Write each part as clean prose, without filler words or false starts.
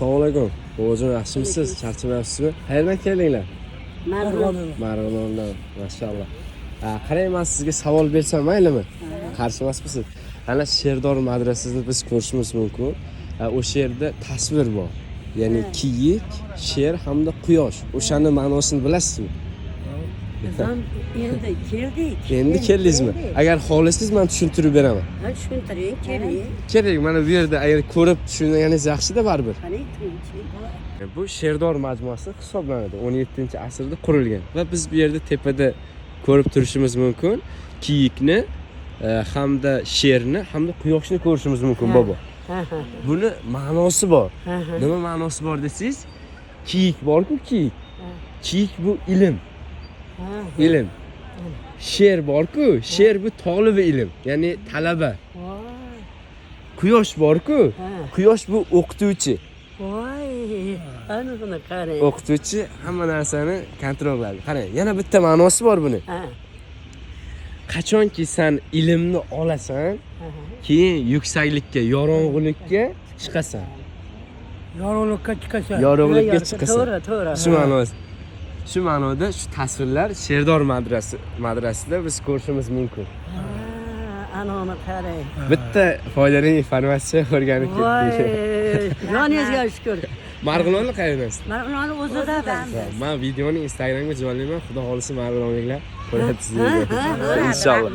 Assalomu alaykum. Bobojon, yaxshimisiz? Charchamayapsizmi? Qayerdan keldinglar? Marg'ilondan. Mashalloh. Qarang, men sizga savol bersam maylimi? Qarshi emasmisiz? Ana Sherdor madrasasini biz ko'rishimiz mumkin. O'sha yerda tasvir bor. Ya'ni kiyik, sher hamda quyosh. O'shaning ma'nosini bilasizmi? Endi keldingizmi? Agar xohlasangiz men tushuntirib beraman. Ha, tushuntiring, keling. Kerak, mana bu yerda agar ko'rib tushunganingiz yaxshi-da baribir. Bu Sherdor majmuasi hisoblanadi. 17-asrda qurilgan va biz bu yerda tepada ko'rib turishimiz mumkin. Kiyikni hamda sherni hamda quyoshni ko'rishimiz mumkin, bobo. Buni ma'nosi bor. Nima ma'nosi bor desangiz, kiyik bor-ku, kiyik. Kiyik bu ilm. Ilm. Sher bor-ku, sher bu tolibi ilm, ya'ni talaba. Quyosh bor-ku, quyosh bu o'qituvchi. Voy, ana buni qarang. O'qituvchi hamma narsani kontrol qiladi. Qarang, yana bitta ma'nosi bor buni. Qachonki sen ilmni olasan, keyin yuksaklikka, yorong'ulikka chiqasan. Yorug'likka chiqasan. Yorug'likka chiqasan. To'g'ri. Shu ma'nosi. Shu ma'noda shu tasvirlar Sherdor madrasasida biz ko'rishimiz mumkin. Ana uni qarang. Bitta foydali informatsiya o'rganib ketdik. Voy, joningizga shukr. Marg'ilonni qayerdasiz? Marg'ilonni o'zida ben. Men videoni Instagramga joylayman. Xudo xolisa Marg'ilonliklar ko'radi sizni. Inshaalloh.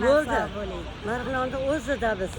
Marg'ilonni o'zida biz.